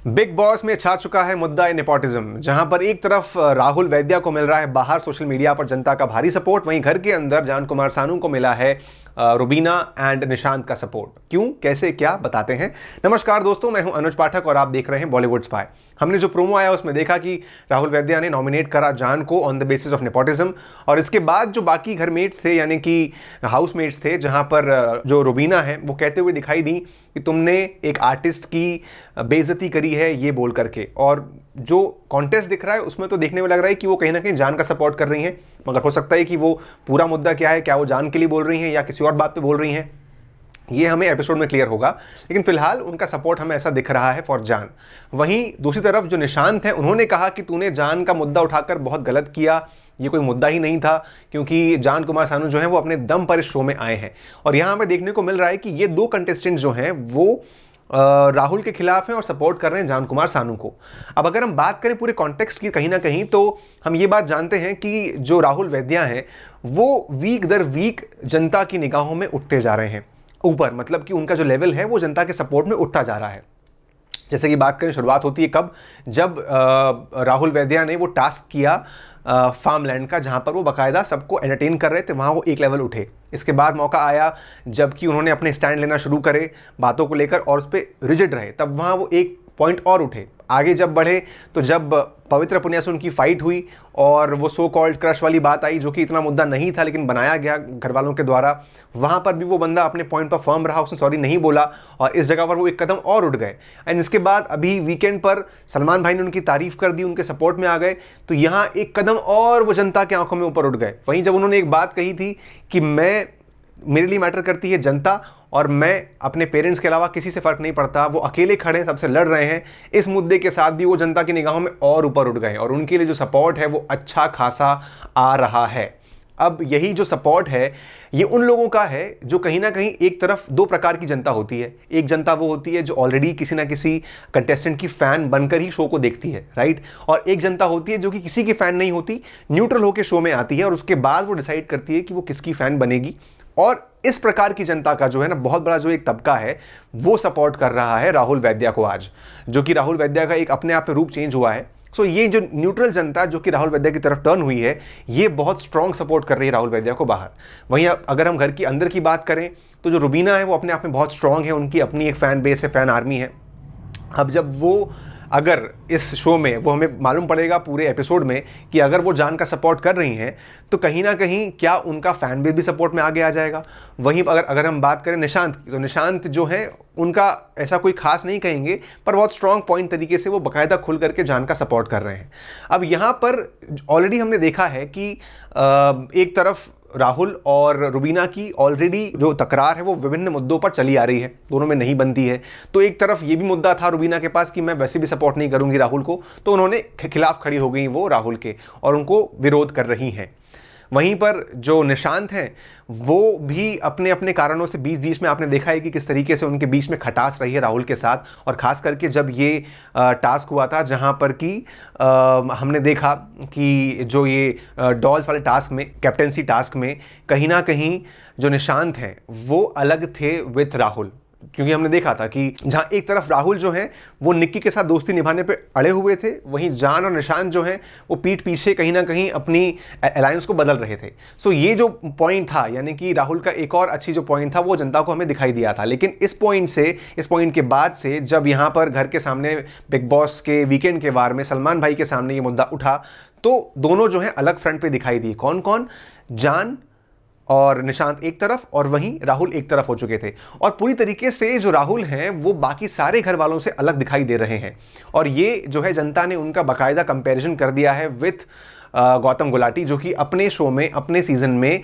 Big boss में छा चुका है मुद्दा नेपोटिज्म, जहां पर एक तरफ राहुल वैद्या को मिल रहा है बाहर सोशल मीडिया पर जनता का भारी सपोर्ट, वहीं घर के अंदर जान कुमार सानू को मिला है रुबीना एंड निशांत का सपोर्ट। क्यों, कैसे, क्या, बताते हैं। नमस्कार दोस्तों, मैं हूं अनुज पाठक और आप देख रहे हैं बॉलीवुड स्पाई। हमने जो प्रोमो आया उसमें देखा कि राहुल वैद्या ने नॉमिनेट करा जान को on the basis of nepotism, और इसके बाद जो बाकी घरमेट्स थे यानी कि हाउसमेट्स थे, जहां पर जो रुबीना है वो कहते हुए दिखाई दी कि तुमने एक आर्टिस्ट की बेइज्जती करी है ये बोल करके। और जो कॉन्टेस्ट दिख रहा है उसमें तो देखने में लग रहा है कि वो कहीं ना कहीं जान का सपोर्ट कर रही हैं, मगर हो सकता है कि वो पूरा मुद्दा क्या है, क्या वो जान के लिए बोल रही हैं या किसी और बात पे बोल रही हैं, ये हमें एपिसोड में क्लियर होगा। लेकिन फिलहाल उनका सपोर्ट हमें ऐसा दिख रहा है फॉर जान। वहीं दूसरी तरफ जो निशांत हैं, उन्होंने कहा कि तूने जान का मुद्दा उठाकर बहुत गलत किया, ये कोई मुद्दा ही नहीं था, क्योंकि जान कुमार सानू जो है वो अपने दम पर इस शो में आए हैं। और यहाँ हमें देखने को मिल रहा है कि ये दो कंटेस्टेंट जो हैं वो राहुल के खिलाफ हैं और सपोर्ट कर रहे हैं जान कुमार सानू को। अब अगर हम बात करें पूरे कॉन्टेक्स्ट की कहीं ना कहीं, तो हम ये बात जानते हैं कि जो राहुल वैद्या हैं वो वीक दर वीक जनता की निगाहों में उठते जा रहे हैं ऊपर, मतलब कि उनका जो लेवल है वो जनता के सपोर्ट में उठता जा रहा है। जैसे कि बात करें, शुरुआत होती है कब, जब राहुल वैद्या ने वो टास्क किया फार्मलैंड का, जहां पर वो बाकायदा सबको एंटरटेन कर रहे थे, वहां वो एक लेवल उठे। इसके बाद मौका आया जबकि उन्होंने अपने स्टैंड लेना शुरू करे बातों को लेकर और उस पर रिजिड रहे, तब वहां वो एक पॉइंट और उठे। आगे जब बढ़े तो जब पवित्र पुनिया से उनकी फाइट हुई और वो सो कॉल्ड क्रश वाली बात आई, जो कि इतना मुद्दा नहीं था लेकिन बनाया गया घर वालों के द्वारा, वहां पर भी वो बंदा अपने पॉइंट पर फर्म रहा, उसने सॉरी नहीं बोला और इस जगह पर वो एक कदम और उठ गए। एंड इसके बाद अभी वीकेंड पर सलमान भाई ने उनकी तारीफ कर दी, उनके सपोर्ट में आ गए, तो यहाँ एक कदम और वो जनता की आंखों में ऊपर उठ गए। वहीं जब उन्होंने एक बात कही थी कि मेरे लिए मैटर करती है जनता और मैं अपने पेरेंट्स के अलावा किसी से फर्क नहीं पड़ता, वो अकेले खड़े हैं, सबसे लड़ रहे हैं, इस मुद्दे के साथ भी वो जनता की निगाहों में और ऊपर उठ गए और उनके लिए जो सपोर्ट है वो अच्छा खासा आ रहा है। अब यही जो सपोर्ट है ये उन लोगों का है जो कहीं ना कहीं, एक तरफ दो प्रकार की जनता होती है। एक जनता वो होती है जो ऑलरेडी किसी ना किसी कंटेस्टेंट की फैन बनकर ही शो को देखती है, राइट, और एक जनता होती है जो कि किसी की फैन नहीं होती, न्यूट्रल होकर शो में आती है और उसके बाद वो डिसाइड करती है कि वो किसकी फैन बनेगी। और इस प्रकार की जनता का जो है ना बहुत बड़ा जो एक तबका है वो सपोर्ट कर रहा है राहुल वैद्या को आज, जो कि राहुल वैद्या का एक अपने आप में रूप चेंज हुआ है। सो ये जो न्यूट्रल जनता जो कि राहुल वैद्या की तरफ टर्न हुई है, ये बहुत स्ट्रांग सपोर्ट कर रही है राहुल वैद्या को बाहर। वहीं अगर हम घर के अंदर की बात करें तो जो रुबीना है वो अपने आप में बहुत स्ट्रांग है, उनकी अपनी एक फैन बेस है, फैन आर्मी है। अब जब वो अगर इस शो में वो हमें मालूम पड़ेगा पूरे एपिसोड में कि अगर वो जान का सपोर्ट कर रही हैं, तो कहीं ना कहीं क्या उनका फैन बेस भी सपोर्ट में आगे आ जाएगा। वहीं अगर हम बात करें निशांत की, तो निशांत जो है उनका ऐसा कोई खास नहीं कहेंगे, पर बहुत स्ट्रांग पॉइंट तरीके से वो बाकायदा खुल करके जान का सपोर्ट कर रहे हैं। अब यहाँ पर ऑलरेडी हमने देखा है कि एक तरफ राहुल और रुबीना की ऑलरेडी जो तकरार है वो विभिन्न मुद्दों पर चली आ रही है, दोनों में नहीं बनती है। तो एक तरफ ये भी मुद्दा था रुबीना के पास कि मैं वैसे भी सपोर्ट नहीं करूंगी राहुल को, तो उन्होंने खिलाफ खड़ी हो गई वो राहुल के और उनको विरोध कर रही हैं। वहीं पर जो निशांत हैं वो भी अपने अपने कारणों से बीच बीच में आपने देखा है कि किस तरीके से उनके बीच में खटास रही है राहुल के साथ, और खास करके जब ये टास्क हुआ था जहां पर कि हमने देखा कि जो ये डॉल्स वाले टास्क में, कैप्टेंसी टास्क में, कहीं ना कहीं जो निशांत हैं वो अलग थे विथ राहुल, क्योंकि हमने देखा था कि जहां एक तरफ राहुल जो है वो निक्की के साथ दोस्ती निभाने पे अड़े हुए थे, वहीं जान और निशांत जो है वो पीठ पीछे कहीं ना कहीं अपनी अलायंस को बदल रहे थे। सो ये जो पॉइंट था, यानी कि राहुल का एक और अच्छी जो पॉइंट था वो जनता को हमें दिखाई दिया था। लेकिन इस पॉइंट के बाद से जब यहाँ पर घर के सामने बिग बॉस के वीकेंड के वार में सलमान भाई के सामने ये मुद्दा उठा, तो दोनों जो है अलग फ्रंट पे दिखाई दिए। कौन कौन? जान और निशांत एक तरफ और वहीं राहुल एक तरफ हो चुके थे, और पूरी तरीके से जो राहुल हैं वो बाकी सारे घर वालों से अलग दिखाई दे रहे हैं। और ये जो है जनता ने उनका बाकायदा कंपैरिजन कर दिया है विथ गौतम गुलाटी, जो कि अपने शो में, अपने सीजन में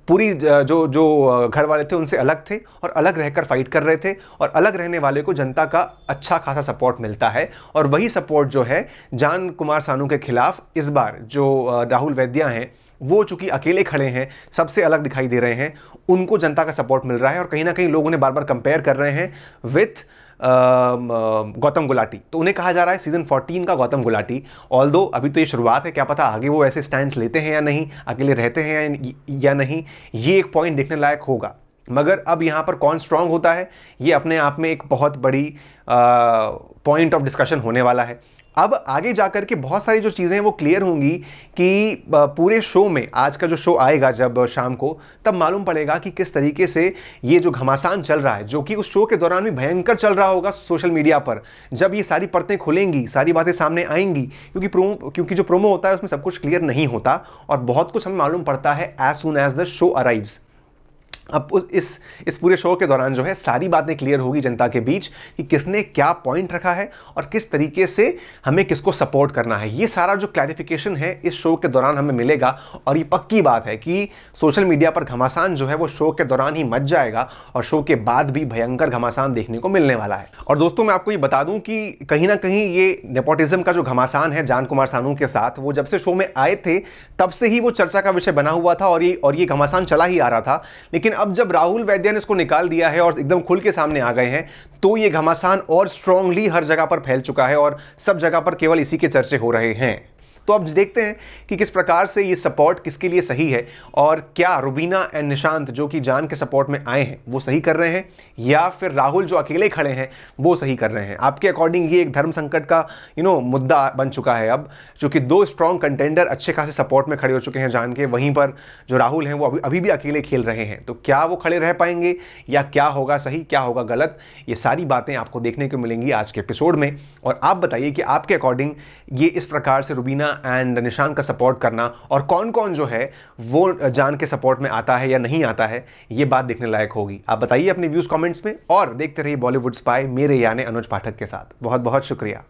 पूरी जो घर वाले थे उनसे अलग थे और अलग रहकर फाइट कर रहे थे, और अलग रहने वाले को जनता का अच्छा खासा सपोर्ट मिलता है। और वही सपोर्ट जो है जान कुमार सानू के खिलाफ इस बार जो राहुल वैद्या हैं वो चूंकि अकेले खड़े हैं, सबसे अलग दिखाई दे रहे हैं, उनको जनता का सपोर्ट मिल रहा है। और कहीं ना कहीं लोग उन्हें बार बार कंपेयर कर रहे हैं विथ गौतम गुलाटी, तो उन्हें कहा जा रहा है सीजन 14 का गौतम गुलाटी। ऑल्दो अभी तो ये शुरुआत है, क्या पता आगे वो ऐसे स्टैंड्स लेते हैं या नहीं, अकेले रहते हैं या नहीं, ये एक पॉइंट देखने लायक होगा। मगर अब यहाँ पर कौन स्ट्रांग होता है ये अपने आप में एक बहुत बड़ी पॉइंट ऑफ डिस्कशन होने वाला है। अब आगे जाकर के बहुत सारी जो चीज़ें हैं वो क्लियर होंगी कि पूरे शो में, आज का जो शो आएगा जब शाम को, तब मालूम पड़ेगा कि किस तरीके से ये जो घमासान चल रहा है, जो कि उस शो के दौरान भी भयंकर चल रहा होगा सोशल मीडिया पर, जब ये सारी परतें खुलेंगी, सारी बातें सामने आएंगी, क्योंकि जो प्रोमो होता है उसमें सब कुछ क्लियर नहीं होता और बहुत कुछ हमें मालूम पड़ता है as soon as the show arrives. अब इस पूरे शो के दौरान जो है सारी बातें क्लियर होगी जनता के बीच कि किसने क्या पॉइंट रखा है और किस तरीके से हमें किसको सपोर्ट करना है। ये सारा जो क्लैरिफिकेशन है इस शो के दौरान हमें मिलेगा और ये पक्की बात है कि सोशल मीडिया पर घमासान जो है वो शो के दौरान ही मच जाएगा और शो के बाद भी भयंकर घमासान देखने को मिलने वाला है। और दोस्तों मैं आपको ये बता दूं कि कहीं ना कहीं ये नेपोटिज्म का जो घमासान है जान कुमार सानू के साथ, वो जब से शो में आए थे तब से ही वो चर्चा का विषय बना हुआ था और ये घमासान चला ही आ रहा था। लेकिन अब जब राहुल वैद्य ने इसको निकाल दिया है और एकदम खुल के सामने आ गए हैं, तो ये घमासान और स्ट्रांगली हर जगह पर फैल चुका है और सब जगह पर केवल इसी के चर्चे हो रहे हैं। तो अब देखते हैं कि किस प्रकार से ये सपोर्ट किसके लिए सही है और क्या रुबीना एंड निशांत जो कि जान के सपोर्ट में आए हैं वो सही कर रहे हैं या फिर राहुल जो अकेले खड़े हैं वो सही कर रहे हैं। आपके अकॉर्डिंग ये एक धर्म संकट का मुद्दा बन चुका है अब, क्योंकि दो स्ट्रॉन्ग कंटेंडर अच्छे खासे सपोर्ट में खड़े हो चुके हैं जान के, वहीं पर जो राहुल हैं वो अभी भी अकेले खेल रहे हैं। तो क्या वो खड़े रह पाएंगे या क्या होगा सही, क्या होगा गलत, ये सारी बातें आपको देखने को मिलेंगी आज के एपिसोड में। और आप बताइए कि आपके अकॉर्डिंग ये इस प्रकार से रुबीना एंड निशांत का सपोर्ट करना और कौन कौन जो है वो जान के सपोर्ट में आता है या नहीं आता है, ये बात देखने लायक होगी। आप बताइए अपने व्यूज कमेंट्स में और देखते रहिए बॉलीवुड स्पाई मेरे यानी अनुज पाठक के साथ। बहुत बहुत शुक्रिया।